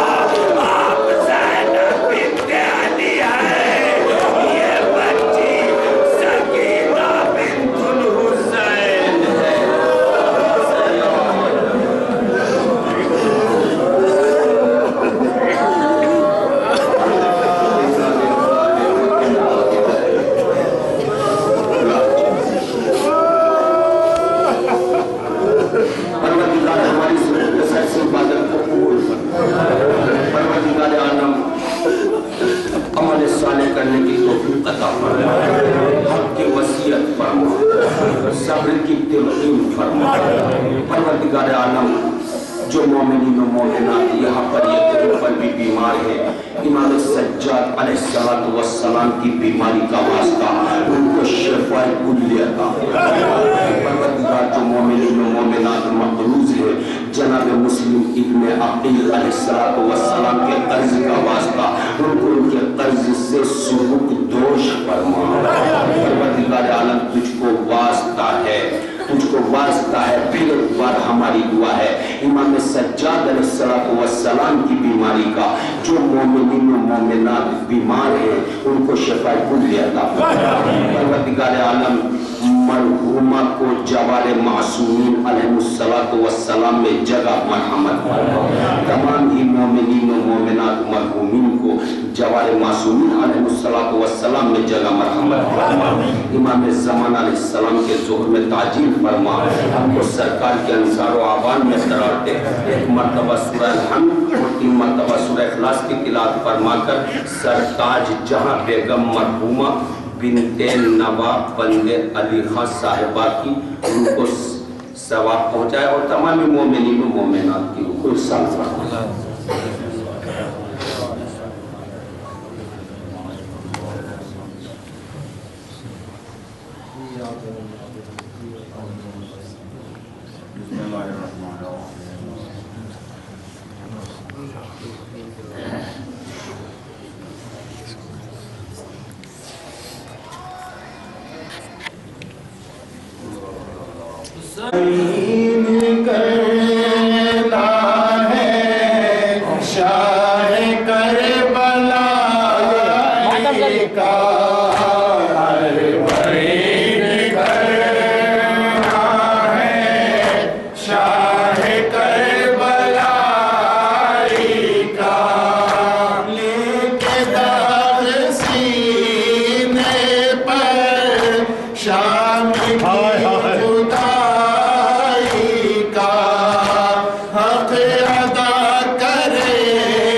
آپ زینب بنت علی ہے. یہ بچی سکینہ بنت الحسین ہے. پروردگار ہماری ضرورت کے ساتھ سے عبادت کو قبول فرما. پروردگار عالم عمل صالح کرنے کی توفیق عطا فرما. حق کی وصیت فرما, صبر کی تلقین فرما. پروردگار عالم جو مومنین و مومنات یہاں پر یتیم پر بھی بیمار ہے, امام سجاد علیہ السلام کی بیماری کا واسطہ ان کو شفاء کلی عطا فرما. پروردگار جو مومنین و مومنات مقروض ہے, جناب مسلم ابن عقیل علیہ السلام کے قرض کا واسطہ ان کو ان کے قرض سے سبک دوش فرما. پروردگار عالم تجھ کو واسطہ ہے, تجھ کو واسطہ ہے. پھر ایک بار ہماری دعا ہے امام سجاد علیہ السلام کی بیماری کا, جو مومنین و مومنات بیمار ہیں ان کو شفاء کلی عطا فرما. پروردگار عالم مرحومہ کو جوار معصومین علیہ السلام میں جگہ مرحمت فرما. تمام ہی مومنین و مومنات مرحومین کو جوار معصومین علیہ السلام میں جگہ مرحمت فرما. امام زمان علیہ السلام کے ظہر میں تعجیل فرما. ہم کو سرکار کے انصار و آبان میں قرار دے. ایک مرتبہ سورہ الحمد اور 3 مرتبہ سورہ اخلاص کی تلاوت فرما کر سرتاج جہاں بیگم مرحومہ بنت نواب بند علی خان صاحبہ کی ان کو ثواب پہنچائے اور تمام مومنین و مومنات کی کوئی سال فرما. حق ادا کرے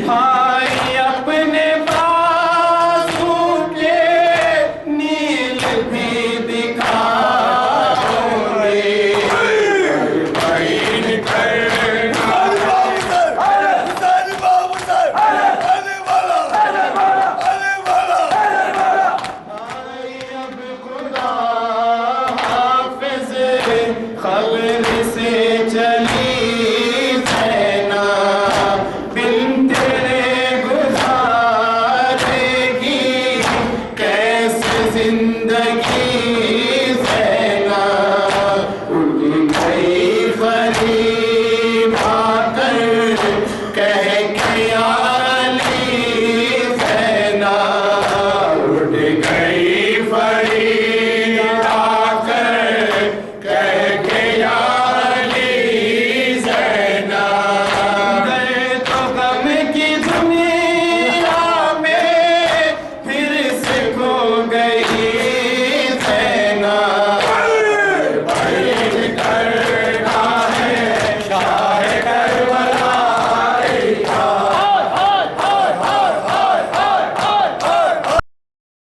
भाई अपने